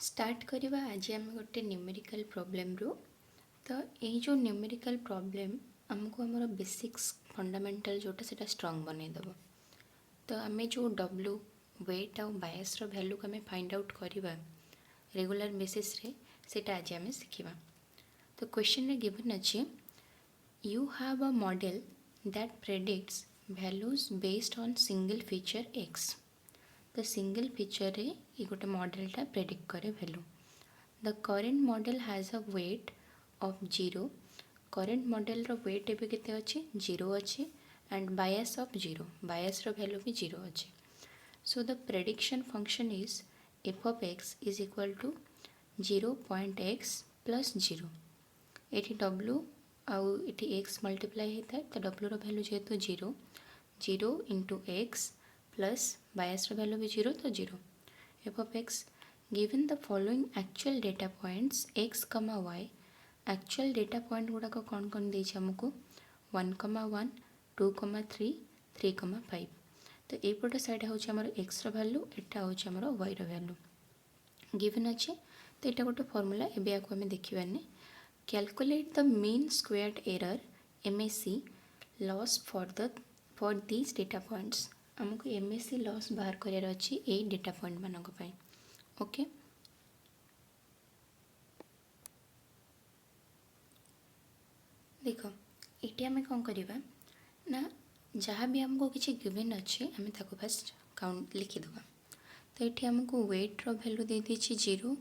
Start करवा आज आम गोटे न्यूमेरिकल प्रॉब्लम रू। तो ये जो न्यूमेरिकल प्रॉब्लम आमको आमर बेसिक्स फंडामेंटल जोटा से स्ट्रंग बनईदेव। तो आम जो डब्ल्यू वेट आउ बायस वैल्यू को आम फाइंड आउट करवा रेगुलर बेसिस रे सेटा आज आम शिखा। तो क्वेश्चन रे गिवन अच्छे you have a model that predicts values based on single feature X. तो सिंगल फीचर रे ये गोटे मॉडलटा प्रेडिक्ट करे value. The current model has a weight of 0। Current model रो वेट एबे केते अछि 0 अछि एंड बायस ऑफ 0। बायस रो वैल्यू भी 0 अछि। So the prediction function is F of X is equal to 0.x plus 0। एटी डब्ल्यू आउ एटी एक्स मल्टीप्लाई होता है तो डब्ल्यू रो वैल्यू जेहेतु 0 0 इंटू एक्स प्लस बायस रो वैल्यू भी 0 तो 0। F of X given the following actual data points x, y। Actual data point गुड़ाक कौन कौन देछि हमको 1,1 2,3 3,5। तो एपट साइड हूँ एक्स वैल्यू एटा हूँ y वैल्यू गिवन अच्छे। तो यहाँ गोटे फॉर्मूला एबे आको आम देखिबानी calculate the mean squared error MSE loss for these data points. आमको MSE लॉस बाहर करार अच्छी यही डेटा पॉइंट मानक पाई। ओके देख ये आम कौन करवा ना जहाँ भी आमको किसी गिवन अच्छे आम ताको फास्ट काउंट लिखिदेवा। तो ये आमको वेट रो वैल्यू दे देछि 0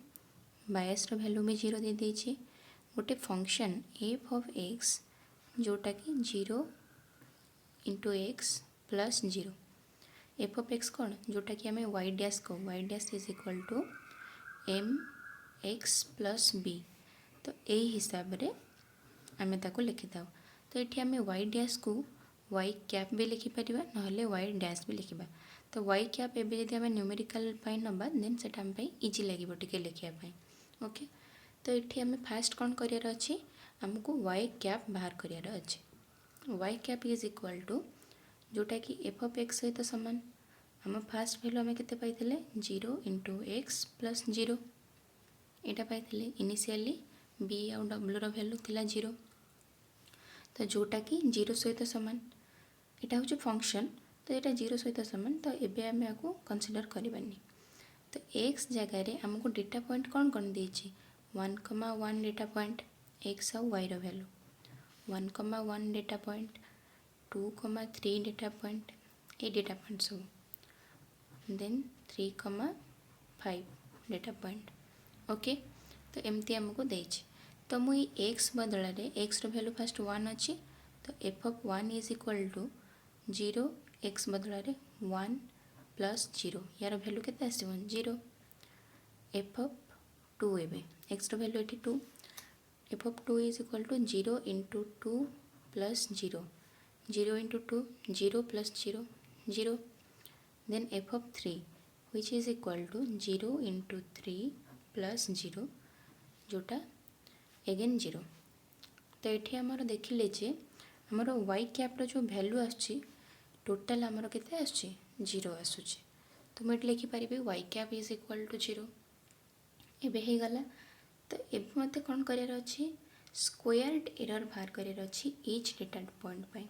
बायस रो वैल्यू भी 0 दे देछि। गोटे फंक्शन एफ ऑफ एक्स जोटा कि 0 into X plus 0। F of X कौन जोटा कि आम वाई डैश को Y dash is equal to M X plus B. तो यही हिसाब रे आम ताको लिखिथा। तो ये आम वाई डैश को वाई कैप भी लिखिपर ना वाई डैश भी लिखा। तो वाई कैप एवं जब आम न्यूमेरिकल नवा देन से इजी लगे टे लिखापी। ओके तो ये आम फास्ट कौन करार अच्छे आमको वाई कैप बाहर करार अच्छे। Y cap is equal to जोटा कि एफ ऑफ एक्स सहित सामान आम फास्ट वैल्यू आम के पाई 0 इंटू एक्स प्लस 0 यहाँ पाई इनिशियली बी आउ डब्ल्यू रो वैल्यू थिला 0। तो जोटा कि 0 सहित सामान यहाँ हूँ फंक्शन। तो यहाँ 0 सहित सामान तो ये आम आपको कनसीडर करवानी। तो एक्स जगार आमको डेटा पॉइंट कौन कौन देछि 1,1 डेटा पॉइंट एक्स आउ वाई रो value 1,1 data point 2,3 data point ये डेटा पॉइंट सब देन 3,5 डेटा पॉइंट। ओके तो एमती आमको देछि। तो मुई एक्स बदल एक्स रो वैल्यू फास्ट 1 अच्छी। तो F of 1 is equal to 0 X बदल 1 प्लस 0 यार वैल्यू के 0। एफ ऑफ 2 एवं एक्स रो वैल्यू ये 2 F of 2 is equal to 0 into 2 plus 0 0 into 2 0 plus 0 0। Then F of 3 which is equal to 0 into 3 plus 0 जोटा eigen 0। तो ये आमर देखिले जे आमर वाई कैप्र जो वैल्यू आसुची टोटाल आमर केते आसुची 0 आसुची। तो मुझे लिखिपारि Y cap is equal to 0 एबे हो गला। तो ये मत कौन करार अच्छी स्क्वायर्ड एरर बाहर करार अच्छी ईच डेटा पॉइंट पाई।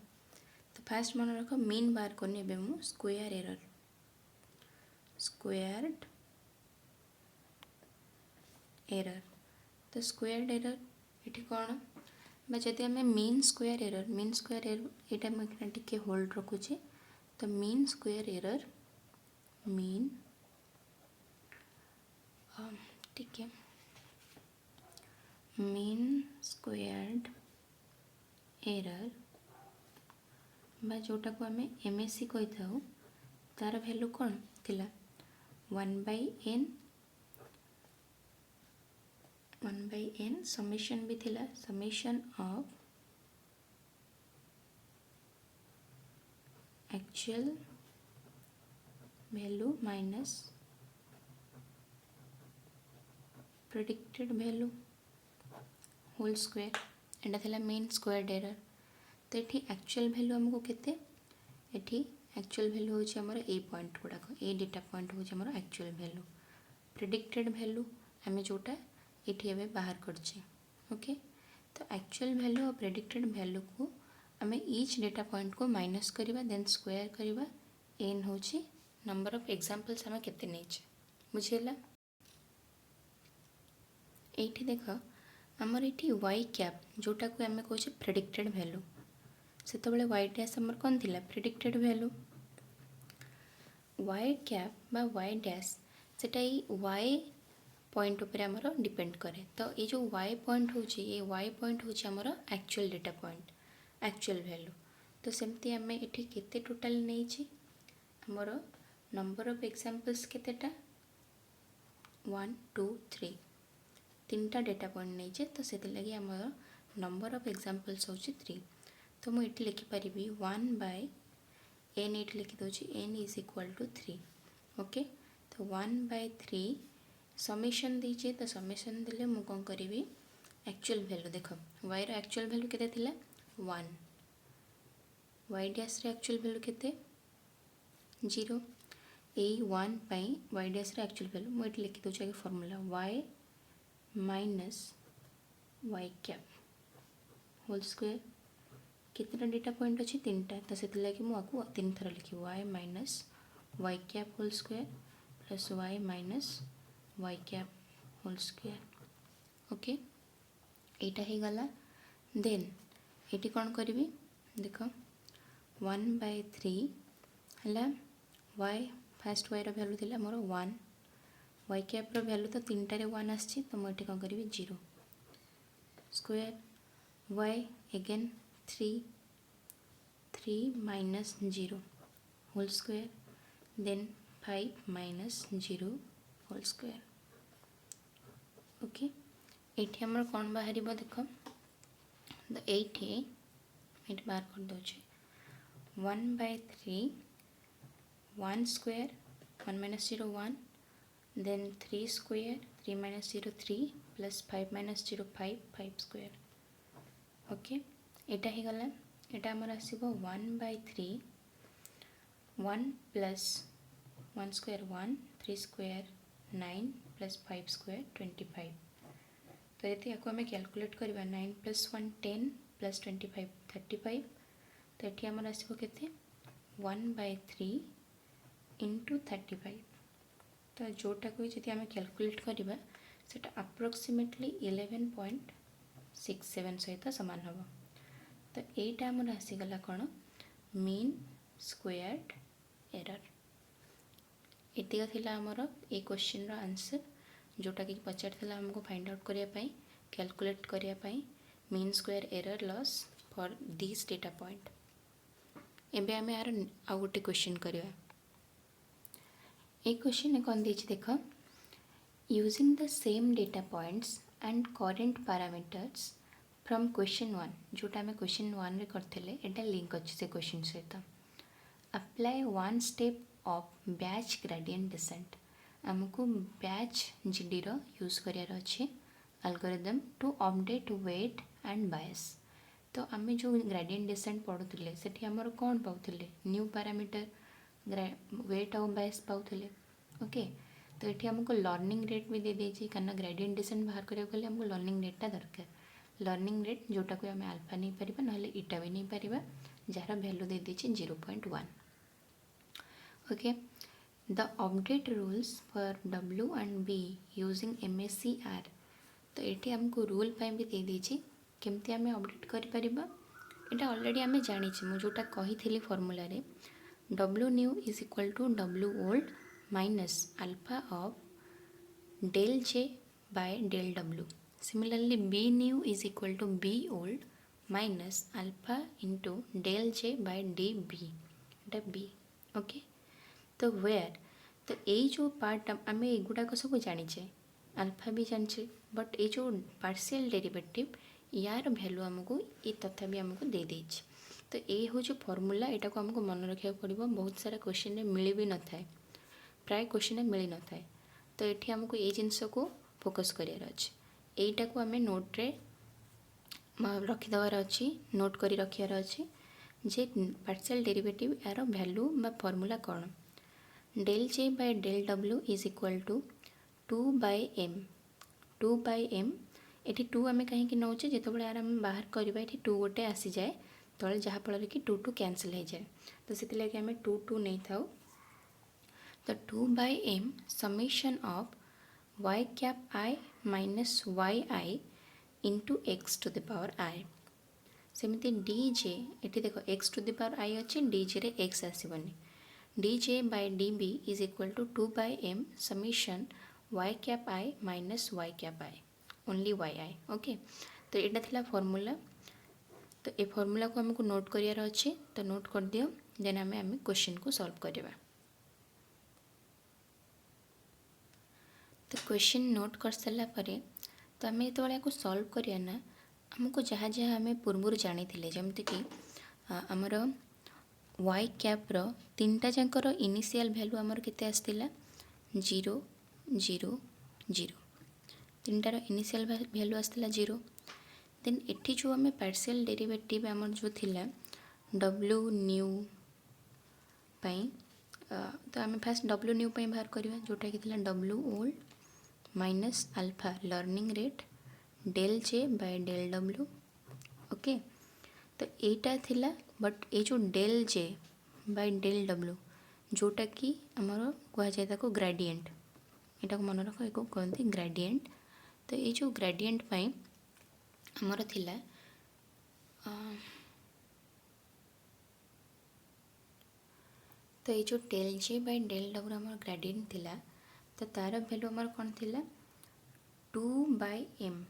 तो फास्ट मन रख मीन बाहर करनी एबे मु स्क्वायर एरर स्क्वायर्ड एरर। तो स्क्वायर्ड एरर ये कौन जदि आम मीन स्क्वायर एरर यहाँ मुझे टी होल्ड रखुचे। तो मीन स्क्वायर एरर मीन टी मीन स्क्वायर्ड एरर जोटा को आम MSE कही था तार वैल्यू कौन थिला 1/n समेशन भी थिला summation of actual value minus predicted value whole square एटा थिला मीन स्क्वायर्ड एरर। तो ये एक्चुअल वैल्यू आमको केते ये एक्चुअल वैल्यू हूँ आमर ए पॉइंट गुड़ाक ए डेटा पॉइंट हूँ आमर एक्चुअल वैल्यू प्रेडिक्टेड वैल्यू आम जोटा ये बाहर करछे। ओके, तो एक्चुअल वैल्यू और प्रेडिक्टेड वैल्यू को आम ईच डेटा पॉइंट को माइनस करवा देन स्क्वायर करवा। एन हूँ नंबर ऑफ एग्जांपल्स आम केते नेचे बुझीगला। एठी देख आमर ये वाई कैप जोटा को आम कहे प्रेडिक्टेड वैल्यू से वाई डैश आमर कौन थिला प्रेडिक्टेड वैल्यू। वाई कैप बा वाई डैश सेटा वाई पॉइंट उपर आमर डिपेंड करे। तो ये जो वाई पॉइंट होची ये वाई पॉइंट होची आमर actual data point actual value. तो सेमती आम एठी केते टोटल नेछि आमर नंबर ऑफ एग्जांपल्स केतेटा 1 2 3 तीनटा डेटा पॉइंट नहीं तो से लगी आमर नंबर ऑफ एग्जांपल्स होची 3। तो मुझे लिखिपारि 1 बाय एन ये लिखिदे N is equal to 3। Okay, तो 1 बाय 3 समेसन दीजिए। तो समेसन देले मु कौन करी एक्चुअल वैल्यू देख वाई रो एक्चुअल वैल्यू केते थिला 1 वाई डैश रो एक्चुअल वैल्यू केते 0 यही 1 पाई वाई डैश रो एक्चुअल वैल्यू मुझे लिखिदे आगे formula Y minus Y cap whole square कितना डेटा पॉइंट अच्छी 3टा। तो से लगे मुझे 3 थर लिखी Y minus Y cap whole square plus Y minus Y cap whole square. Okay, एटा ही गला। देन ये कौन करी देख 1 बाय 3 है वाई फास्ट वाई वैल्यू थी मोर 1 वाई कैप वैल्यू तो 3टारे 1 आसी तो मुझे कौन करी 0 square Y again 3 minus 0 whole square then 5 minus 0 whole square. Okay, ये आमर कौन बाहर देख तो ये बाहर कर दे 1 by 3 1 square 1 minus 0 1 then 3 square 3 minus 0 3 plus 5 minus 0 5 5 square. Okay, यहाँ ही गला यहाँ आमर आसो 1 by 3 1 plus 1 square 1 3 square 9 plus 5 square 25। तो ये आम कैलकुलेट करवा 9 प्लस 1 10 प्लस 25 35। तो ये आमर आसो के 1 बाय 3 इंटू 35। तो जोटा को जी आम कैलकुलेट करवा से अप्रोक्सीमेटली 11.67 सहित सामान हम। तो यहीटा आमर आसीगला कौन मीन स्क्वायर्ड एरर। एतिक थिला आमर ए क्वेश्चन रो आंसर जोटा कि पचार आमको फाइंड आउट करने कैलकुलेट करने mean square error loss for this data point. एबे आमे यार आउ गोटे क्वेश्चन करवा। ए क्वेश्चन कौन दी देख using the same data points and current parameters from question 1 जोटा आम क्वेश्चन 1 रे करते एटा लिंक अच्छे से क्वेश्चन सहित apply 1 step of batch gradient descent. आमको बैच जीडी रो यूज करार अच्छे algorithm to update weight and bias. तो आम जो ग्रेडियंट डिसेंट पढ़ुले से आमर कौन पाते न्यू पैरामीटर वेट और बायस पाते। ओके, तो ये आमको लर्निंग रेट भी दे देछि कारण ग्रेडियंट डिसेंट बाहर करने आमको लर्निंग रेटा दरकार। लर्निंग रेट जोटा को आम आल्फा नहीं पारिबा ना इटा भी नहीं पारिबा जार वैल्यू दे देछि 0.1। Okay, the update rules for W and B using MSCR। तो ये आमको रूल भी दे देछि केमती आम अपडेट करिपरिबा। एटा ऑलरेडी आम जानी मुझा कही फॉर्मूला रे W new is equal to W old minus alpha of del J by del W। Similarly B new is equal to B old minus alpha into del J by D B एटा B। Okay, तो where तो ये जो part आम युड़ाक सब जाचे alpha भी जाचे बट ये जो पार्शियल डेरिवेटिव यार वैल्यू आमको ये तथा भी आमको दे देछि। तो ये हूँ फॉर्मूला यहाँ को आमको मन रखा पड़ो। बहुत सारा क्वेश्चन में मिल भी न था प्राय क्वेश्चन में मिल न था। तो ये आमको ये जिनस को फोकस करार अच्छे यहीटा को आम नोट्रे रखिदेवार अच्छी नोट कर रखार अच्छे जे पार्शियल डेरिवेटिव यार वैल्यू बा फॉर्मूला कौन del J by del W is equal to 2 by M two by M एटी टू आम कहीं नौचे जो यार आम बाहर करवा ये टू गोटे आसी जाए तले जहाँफल कि टू टू कैनसल हो जाए तो से आम टू टू नहीं था तो two by m summation of y cap i minus y i into x to the power i सेमती डी जे ये देख x to the power i अच्छे डी जे रे एक्स आसबनी d j by d b is equal to two by m summation y cap i minus Y cap i only y i okay तो यहाँ थिला formula तो ये formula को हमको नोट करियार अच्छे तो नोट कर दियो देन आम क्वेश्चन को सॉल्व करवा तो क्वेश्चन नोट कर सारा पर तो आम जो सॉल्व करिया ना आमको जहाँ जहाँ आम पूर्व जानी जमती कि आमर वाई कैप्र तीनटा जाकर इनिशियल वैल्यू आमर केते आसतिला 0 0 0 तीनटार इनिशियल वैल्यू आसतिला 0 देन एठी जो आम पार्शियल डेरिवेटिव आमर जो थिला डब्ल्यू न्यू पाई तो आम फास्ट डब्ल्यू न्यू पाई बाहर करवा जोटा कि थिला W old minus alpha learning rate del J by del W okay तो यहीटा थिला बट ये जो del J by del W जोटा कि आमर कहुए ताको ग्रेडिएंट यहाँ को मन रख एक कहते ग्रेडिएंट तो ये जो ग्रेडिएंट पाई आमर थिला तो ये जो डेल जे बाय डेल डब्ल्यू आमर ग्रेडिएंट थिला तो तार वैल्यू आमर कौन थिला 2 by m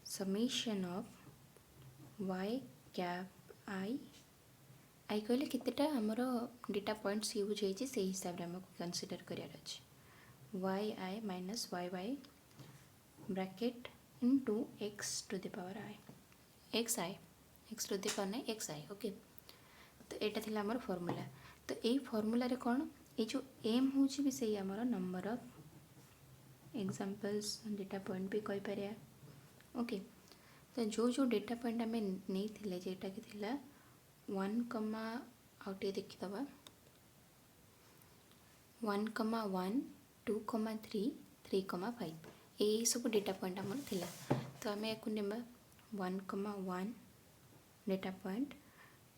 summation of y cap i i कहले केतेटा आमर डेटा पॉइंट्स यूज होती से हिसाब से आमको कंसीडर करार अच्छे Y I minus Y Y bracket into X to the power I X to the power नहीं एक्स आई ओके तो यहाँ थिला आमर फॉर्मूला तो यही फॉर्मूला कौन ये जो एम हूँ भी से आमर number of examples data point भी कही पारे ओके तो जो जो डेटा पॉइंट आम नहीं थिले जेटा कि थिला 1 कमा आउटे देखीदबा 1 कमा 1 2 कमा 3 3 कमा 5 यही सब डेटा पॉइंट आमर थिला तो आम या 1 कमा 1 डेटा पॉइंट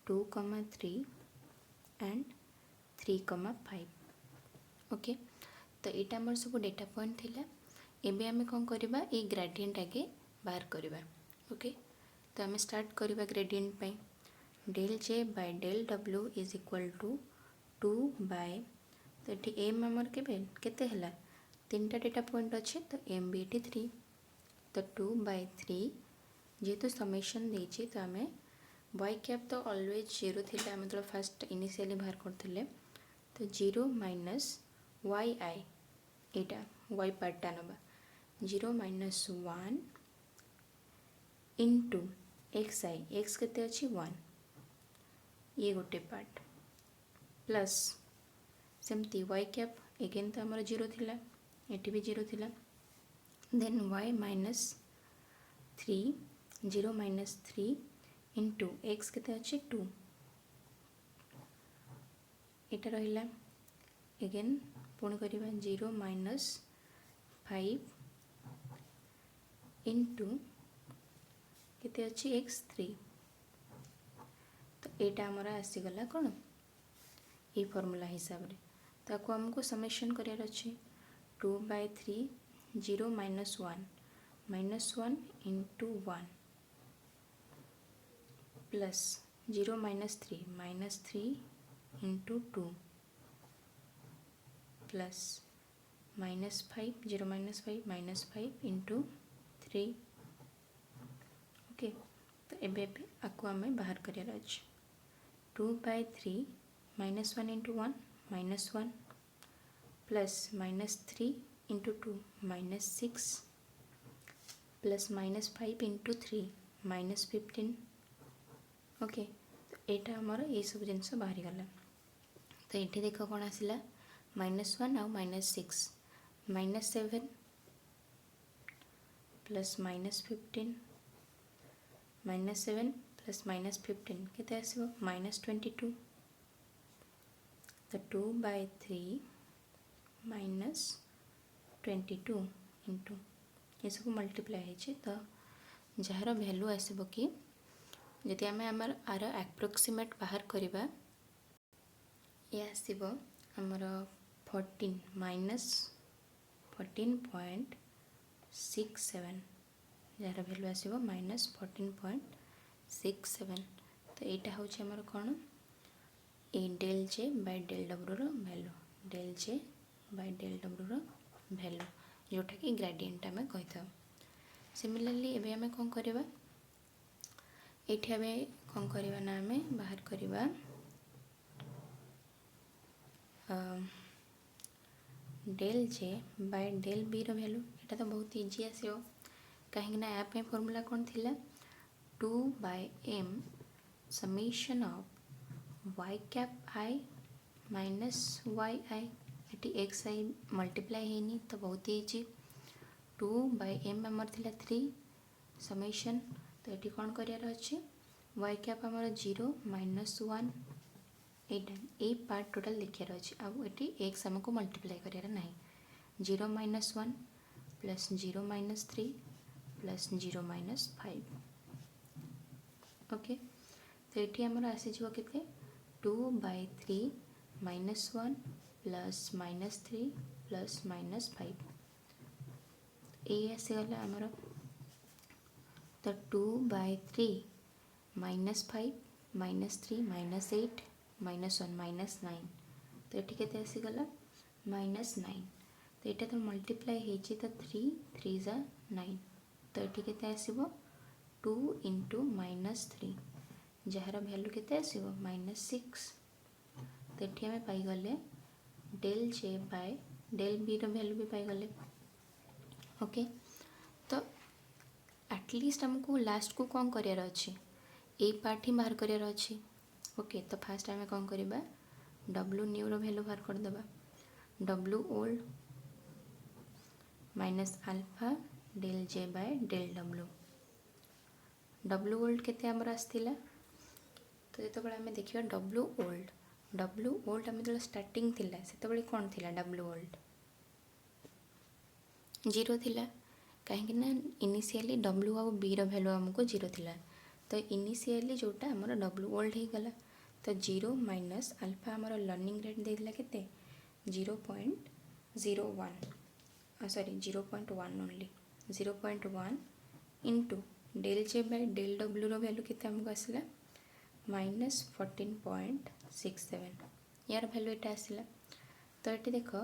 2 कमा 3 एंड 3 कमा 5 ओके तो यहाँ आमर सब डेटा पॉइंट थिला एबे आम कौन करवा ये ग्रेडिएंट आगे बाहर करवा ओके तो आम स्टार्ट करवा ग्रेडिएंट पाई del J by del W is equal to 2 by तो ये एम आमर केते हला तीनटा डेटा पॉइंट अच्छे तो एम भी ये 3 तो 2 बाय 3 जेहेतु समेसन देछि तो आम वाई कैप तो ऑलवेज 0 थिला मतलब फास्ट इनिशियली बाहर करथिले तो 0 माइनस वाई आई एटा वाई पार्टा नबा 0 minus 1 into X I X केते अच्छी 1 ये गोटे पार्ट प्लस सेमती वाई कैप एगेन तो आमर 0 थिला एटी भी 0 थिला then Y minus 3 0 minus 3 into X केते अच्छे 2 एटा रहिला एगेन पुणी करवा 0 माइनस 5 इंटू केते अच्छी एक्स 3 तो यहाँ आमर आसीगला कौन ये फॉर्मूला हिसाब रे ताको हमको समेसन करार अच्छे 2 by 3 0 minus 1 into 1 plus 0 minus 3 into 2 plus minus 5 0 minus 5 into 3 okay तो एबे आपको आम बाहर करार अच्छे 2 by 3 minus 1 into 1 minus 1 plus minus 3 into 2 minus 6 plus minus 5 into 3 minus 15 okay तो यहाँ आमर ये सब जिनस बाहरी गला तो ये देख कौन आसला -1 आउ -6 -7 प्लस -15 -7 प्लस -15 केते आसीबो -22 तो 2 बाय 3 -22 इंटू ये सब मल्टीप्लाई होइछि तो जार वैल्यू आसब कि जदि आम आर एप्रोक्सीमेट बाहर करवा ये आसब आमर 14 माइनस 14.67 जार वैल्यू आसब माइनस 14.67 तो यहाँ हूँ आमर कौन ए del J by del W value del J by del W value जोटा कि ग्रेडिएंट आम कही था। सिमिलरली एबे आम कौन करवा ये कौन करवा ना आम बाहर करवा del J by del B value यहाँ तो बहुत इजी आसो कहीं या फॉर्मूला कौन थी 2/m summation of y cap i minus y i ये एक्स आई मल्टीप्लाई है तो बहुत ही इजी 2/m आमर थिला 3 समेशन तो ये कौन करार अच्छे y कैप आमर 0 माइनस 1 ये पार्ट टोटाल लिखार अच्छे आउटी एक्स आमको मल्टीप्लाई करार ना 0 minus 1 plus 0 minus 3 plus 0 minus 5 okay तो ये आमर आसीज के 2/3 minus 1 plus minus 3 plus minus 5 ये आसीगला आमर तो 2/3 minus 5 minus 3 minus 8 minus 1 minus 9 तो ये के आसीगला माइनस 9 तो यहाँ तो मल्टीप्लाई होती तो 3 3 जा 9 तो ये के आसब 2 इंटू माइनस 3 जार वैल्यू के आसब माइनस 6 तो ये आम पाईगले del J by del B value भी पाईगले ओके तो एटलिस्ट आमको लास्ट को कौन करार अच्छे ये पार्ट ही बाहर करार अच्छे ओके तो फास्ट आम कौन करवा डब्ल्यू न्यू वैल्यू बाहर करदे W old minus alpha del J by del W W old केते आमर आसथिला तो जो आम देखा डब्ल्यू ओल्ड आम जो स्टार्टिंग थिला से कौन थिला डब्ल्यू ओल्ड 0 थिला कहीं इनिशियली डब्ल्यू आउ बी वैल्यू आमको 0 थिला तो इनिशियली जोटा आमर डब्ल्यू ओल्ड हो गला तो 0 माइनस अल्फा आमर लर्निंग रेट देला केते 0.01 sorry 0.1 only 0.1 into del J by del W value केते आमको आसला माइनस 14.67 यार वैल्यू ये आसला तो ये देख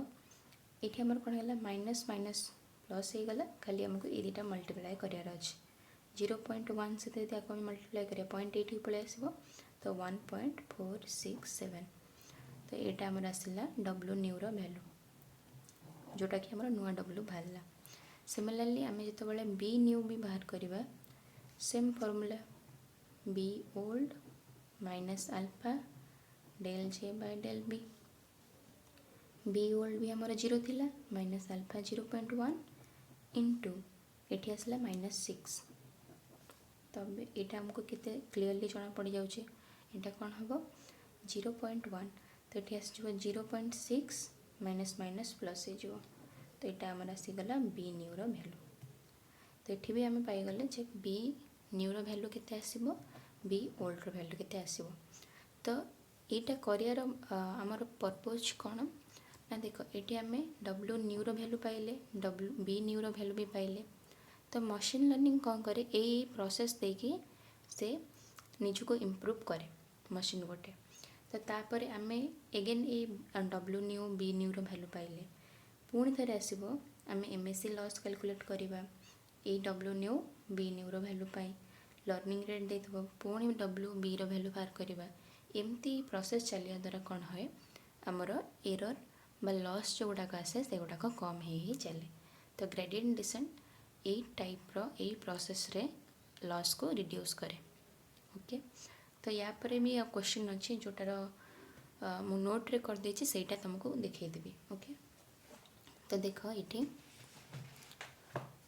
ये आमर कौन है माइनस माइनस प्लस हो गला खाली आमको ये दुटा मल्टीप्लाई करार अच्छे 0.1 से आपको मल्टीप्लाई करें 0.8 पलि आसो तो 1.467 तो यहाँ आमर आसला डब्ल्यू न्यू वैल्यू जोटा कि आमर नुआ डब्ल्यू बाहरला सिमिलरली आम जो बी न्यू भी बाहर करवा same formula B old minus alpha del J by del B B old भी आमर 0 थिला माइनस अल्फा 0.1 इंटू ये आसला माइनस 6 तो यहाँ आमको केते क्लीयरली जना पड़ जाऊे यहाँ कौन हम 0.1 तो ये आस 0.6 माइनस माइनस प्लस हो तो यहाँ आमर आसीगला बी न्यू वैल्यू तो ये भी आम पाईगले जे बी न्यू वैल्यू केते आसीबो बी ओल्ड वैल्यू केते आसीबो तो यहाँ करार आमर पर्पज कौन ना देख ये आम डब्ल्यू न्यू वैल्यू पाइले डब्ल्यू बी न्यू वैल्यू भी पाइले तो मशीन लर्निंग कौन करे यही प्रोसेस देकी से निजको इम्प्रूव करे मशीन गोटे तो तापर आम एगेन ये W new B new value पाइले पुणी थे आसो आम एमएससी लॉस कैलकुलेट करवा ये W new B new value पाई लर्निंग रेट दे पुणी डब्ल्यू बी वैल्यू बाहर करवा एमती प्रोसेस चलिया द्वारा कौन है आमर एरर बा लॉस जो गुड़ाक आसे से गुड़ाक कम ही चले तो ग्रेडिएंट डिसेंट यही टाइप यही प्रोसेस रे लॉस को रिड्यूस करे ओके तो या पर भी क्वेश्चन अच्छी जोटार मु नोट रे कर देछि सेटा तुमको दिखाई देबी ओके तो देख ये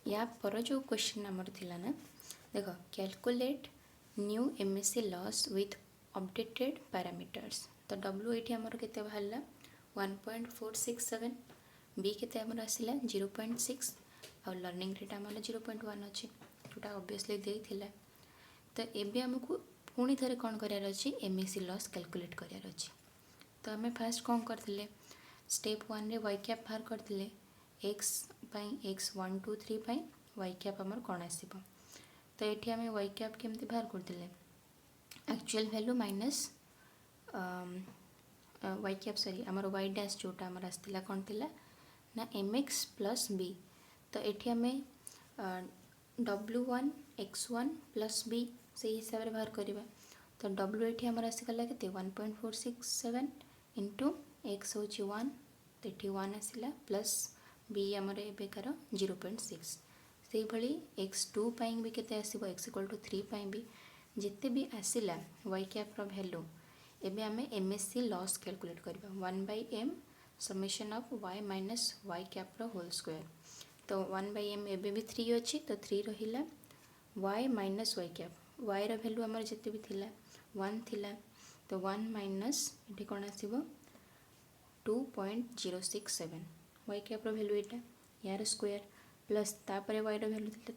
या पर जो क्वेश्चन आमर थिला ना देख calculate new MSc loss with updated parameters तो डब्ल्यू ये आमर केते बाहरला 1.467 बी केते आमर आसिला 0.6 आ लर्निंग रेट आम 0.1 अच्छी जोटा ऑब्वियसली देइथिला। तो एबे हमको पुणी थे कौन करार अच्छी एमएससी लॉस कैलकुलेट करार अच्छी। तो आम फास्ट कौन करते स्टेप 1 रे वाई कैप बाहर करते एक्स एक्स 1 2 3 पाई वाई कैप आमर कौन आसो। तो ये आम वाई कैप केमती बाहर करते actual value minus Y cap sorry आमर वाई डैश जोटा आमर आसला कौन थी ना एम एक्स प्लस बी। तो ये आम W1 x1 प्लस बी से हिसाब से बाहर करवा। तो W ये आमर आसीगला के 1.467 इंटू एक्स हूँ 1 तो ये 1 आसला प्लस बी आमर एबेकार 0.6 से भली x2 पाई भी केते आसीबो x इक्वल टू 3 पाई भी जिते भी आसिला वाई कैप रो वैल्यू एबे आमे एमएससी लॉस कैलकुलेट करबा 1/m summation of y minus Y cap रो होल स्क्वायर। तो 1/m एबे भी 3 अच्छी तो 3 रहिला y minus Y cap y रो वैल्यू आमर जिते भी थिला 1 थिला तो 1 माइनस ये कौन आसीबो 2.067 वाई कैप रो वैल्यू एटा यार स्क्वायर प्लस तापरे y रो वैल्यू थिला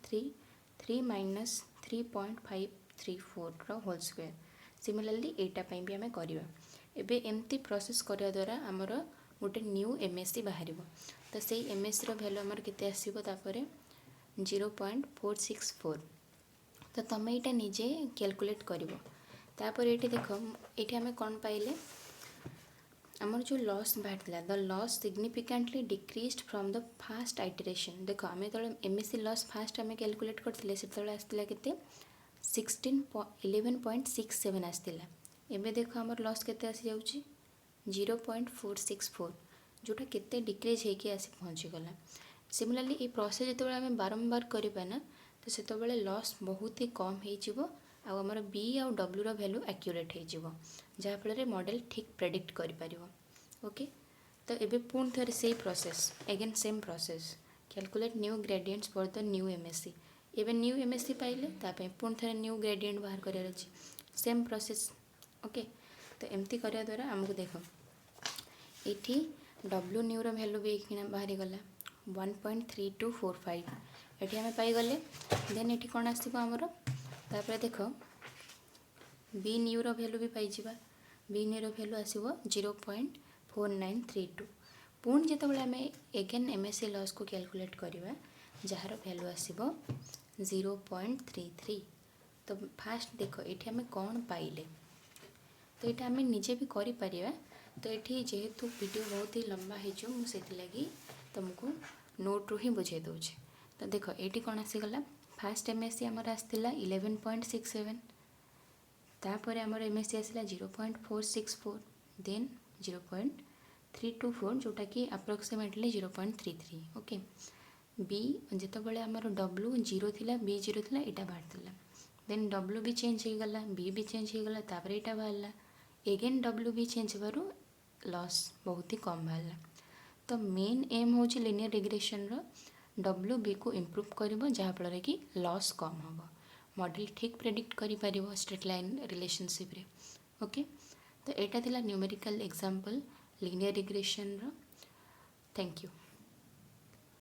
3 माइनस 3.534 रो होल स्क्वायर। सिमिलरली एटा पई भी आमे करबा। एबे एमती प्रोसेस करया द्वारा हमर गोटे न्यू एमएससी बाहर। तो से एमएससी रो वैल्यू हमर केते आसीबो तापरे 0.464। तो तमे एटा निजे कैलकुलेट करिवो। तापर एठी देखो एठी आमे कोन पाइले हमर जो लॉस बाहरला the loss significantly decreased from the first iteration. देखो आमे तळे एमएससी लॉस फास्ट आमे कैलकुलेट करथिले से तळे आस्तिला केते 11.67 आसला। एबे देखो हमर लॉस केते आसी जाउची 0.464 जोटा केते डिक्रीज होके आसी पहुँची गला। सिमिलरली ये प्रोसेस जो आम बारंबार करवा ना तो से लॉस बहुत ही कम हो आमर बी आउ डब्ल्यू रो वैल्यू एक्यूरेट हो जहाँफल मॉडल ठीक प्रेडिक्ट कर। ओके तो एबे पुणी थे से process again same process calculate new gradients for the new MSc. एबे न्यू एमएससी पाइले तापे पुणी थे न्यू ग्रेडियंट बाहर करार अच्छी सेम प्रोसेस। ओके तो एमती करने द्वारा आमको देख ये डब्ल्यू न्यू रो वैल्यू भी एक बाहरी गला 1.3245 ये आम पाईगले। देन ये कौन आसो आमर तापर देख बी न्यू रो वैल्यू भी पाइबा बी न्यू रो वैल्यू आसो 0.4932। पुणी जो आम एगेन एमएससी लॉस को कैलकुलेट करवा जार वैल्यू आसो 0.33। तो फास्ट देख ये आम कौन पाइले तो ये आम निजे भी करें। तो ये जेहेतु वीडियो बहुत ही लंबा हो मुझे लगी तुमको नोट रू ही बुझे दूचे। तो देख ये कौन आसीगला फास्ट एमएससी आमर आसला 11.67 तापर आमर एमएससी आसला 0.464 देन 0.324 जोटा कि अप्रोक्सीमेटली 0.33। ओके बी जिते आमर डब्ल्यू 0 थिला बी 0 थिला यहाँ बाहर देन डब्ल्यू भी चेंज हो गला बी भी चेंज हो गला तापर यहाँ बाहर एगेन डब्ल्यू भी चेंज हो लॉस बहुत ही कम बाहर। तो मेन एम हूँ लिनियर रिग्रेशन रो डब्ल्यू बी को इम्प्रूव कर जहाँफल कि लॉस कम हम मॉडल ठीक प्रेडिक्ट कर स्ट्रेट लाइन रिलेशनशिप रे। ओके तो यहाँ था न्यूमेरिकल एग्जांपल लिनियर रिग्रेशन रो। Thank you.